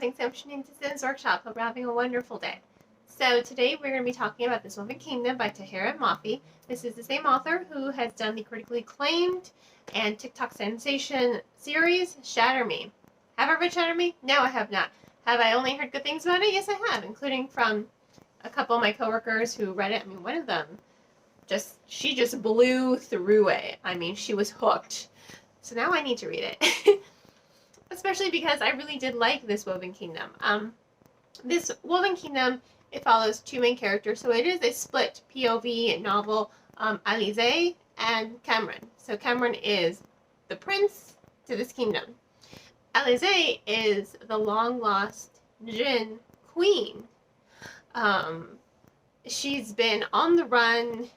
Thanks so much for tuning into Sims Workshop. Hope you're having a wonderful day. So today we're going to be talking about This Woven Kingdom by Tahereh Mafi. This is the same author who has done the critically acclaimed and TikTok sensation series, Shatter Me. Have I read Shatter Me? No, I have not. Have I only heard good things about it? Yes, I have, including from a couple of my coworkers who read it. I mean, one of them, she just blew through it. I mean, she was hooked. So now I need to read it. Especially because I really did like This Woven Kingdom. This Woven Kingdom, it follows two main characters, so it is a split POV novel, Alize and Cameron. So Cameron is the prince to this kingdom. Alize is the long-lost Jinn queen. She's been on the run,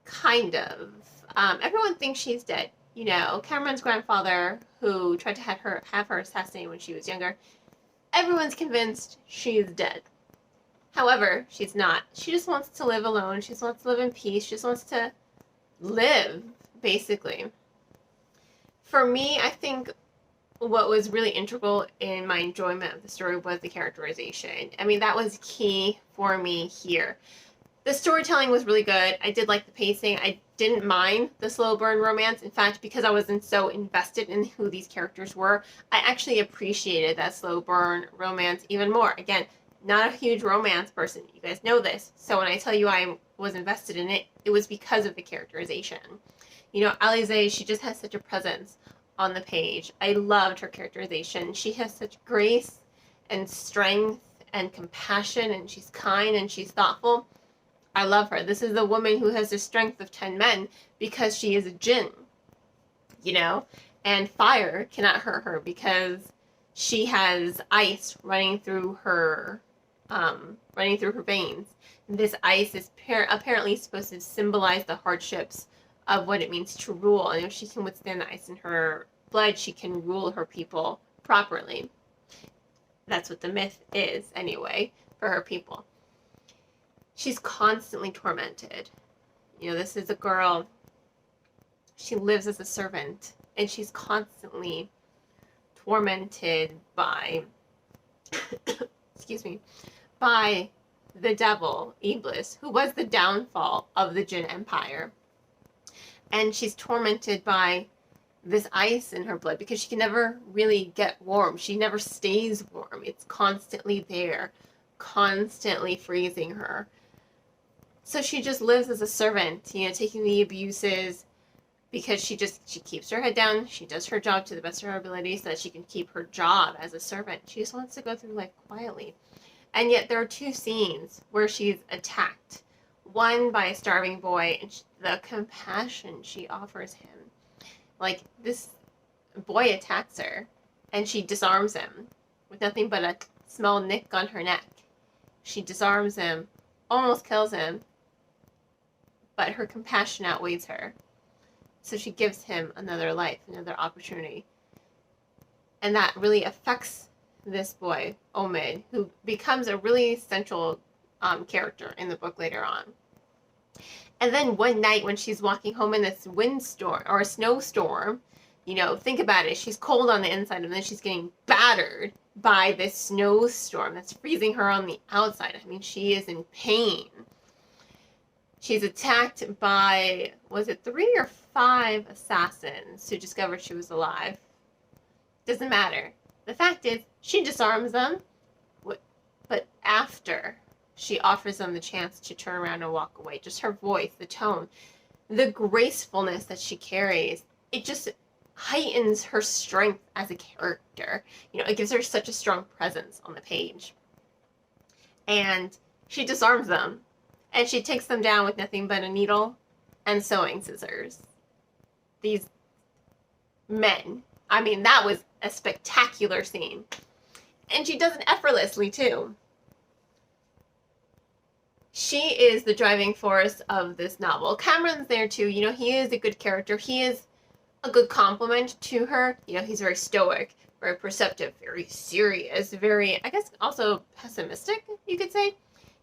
kind of. Everyone thinks she's dead. You know, Cameron's grandfather, who tried to have her assassinated when she was younger, everyone's convinced she's dead. However, she's not. She just wants to live alone. She just wants to live in peace. She just wants to live, basically. For me, I think what was really integral in my enjoyment of the story was the characterization. I mean, that was key for me here. The storytelling was really good. I did like the pacing. I didn't mind the slow burn romance. In fact, because I wasn't so invested in who these characters were, I actually appreciated that slow burn romance even more. Again, not a huge romance person. You guys know this. So when I tell you I was invested in it, it was because of the characterization. You know, Alize, she just has such a presence on the page. I loved her characterization. She has such grace and strength and compassion, and she's kind and she's thoughtful. I love her. This is the woman who has the strength of 10 men because she is a Jinn, you know, and fire cannot hurt her because she has ice running through her veins. This ice is apparently supposed to symbolize the hardships of what it means to rule, and if she can withstand the ice in her blood, she can rule her people properly. That's what the myth is, anyway, for her people. She's constantly tormented. You know, this is a girl, she lives as a servant, and she's constantly tormented by, excuse me, by the devil, Iblis, who was the downfall of the Jinn Empire. And she's tormented by this ice in her blood because she can never really get warm. She never stays warm. It's constantly there, constantly freezing her. So she just lives as a servant, you know, taking the abuses because she keeps her head down. She does her job to the best of her ability so that she can keep her job as a servant. She just wants to go through life quietly. And yet there are two scenes where she's attacked. One by a starving boy, and the compassion she offers him. Like, this boy attacks her, and she disarms him with nothing but a small nick on her neck. She disarms him, almost kills him, but her compassion outweighs her. So she gives him another life, another opportunity. And that really affects this boy, Omid, who becomes a really central character in the book later on. And then one night when she's walking home in this windstorm, or a snowstorm, you know, think about it, she's cold on the inside and then she's getting battered by this snowstorm that's freezing her on the outside. I mean, she is in pain. She's attacked by, was it 3 or 5 assassins who discovered she was alive? Doesn't matter. The fact is, she disarms them, but after she offers them the chance to turn around and walk away, just her voice, the tone, the gracefulness that she carries, it just heightens her strength as a character. You know, it gives her such a strong presence on the page. And she disarms them. And she takes them down with nothing but a needle and sewing scissors. These men. I mean, that was a spectacular scene. And she does it effortlessly, too. She is the driving force of this novel. Cameron's there, too. You know, he is a good character. He is a good complement to her. You know, he's very stoic, very perceptive, very serious, very, I guess, also pessimistic, you could say.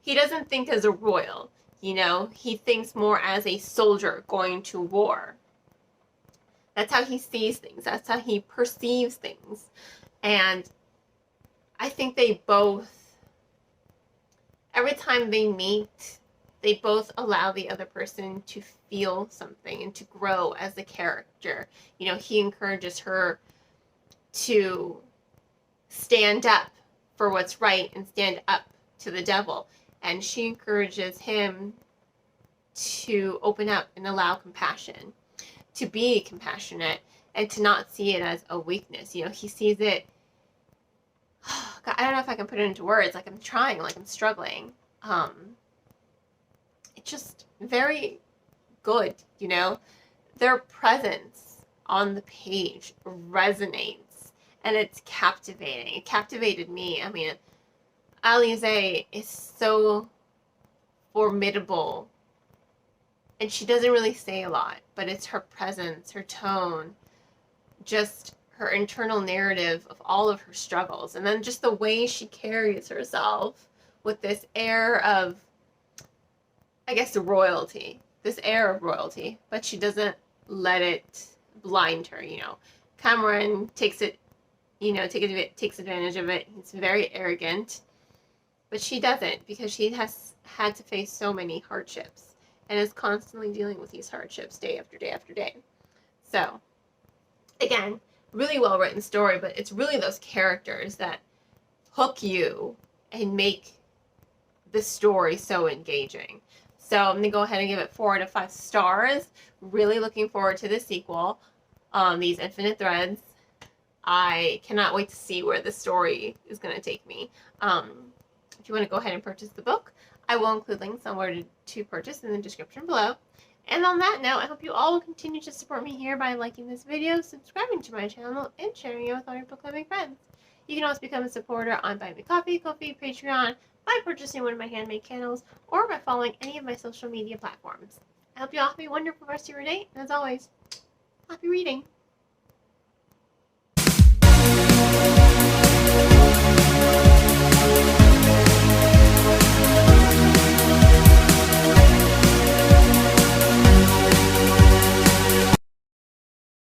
He doesn't think as a royal, you know, he thinks more as a soldier going to war. That's how he sees things. That's how he perceives things. And I think they both, every time they meet, they both allow the other person to feel something and to grow as a character. You know, he encourages her to stand up for what's right and stand up to the devil. And she encourages him to open up and allow compassion, to be compassionate, and to not see it as a weakness. You know, he sees it, God, I don't know if I can put it into words, like I'm trying, like I'm struggling. It's just very good, you know? Their presence on the page resonates, and it's captivating. It captivated me. I mean, Alize is so formidable, and she doesn't really say a lot, but it's her presence, her tone, just her internal narrative of all of her struggles, and then just the way she carries herself with this air of, I guess, royalty, this air of royalty, but she doesn't let it blind her, you know. Cameron takes it, you know, takes advantage of it. He's very arrogant, but she doesn't, because she has had to face so many hardships and is constantly dealing with these hardships day after day after day. So, again, really well written story, but it's really those characters that hook you and make the story so engaging. So I'm going to go ahead and give it 4 out of 5 stars. Really looking forward to the sequel, These Infinite Threads. I cannot wait to see where the story is going to take me. If you want to go ahead and purchase the book, I will include links on where to purchase in the description below. And on that note, I hope you all will continue to support me here by liking this video, subscribing to my channel, and sharing it with all your book loving friends. You can also become a supporter on Buy Me Coffee, Ko-fi, Patreon, by purchasing one of my handmade candles, or by following any of my social media platforms. I hope you all have a wonderful rest of your day, and as always, happy reading!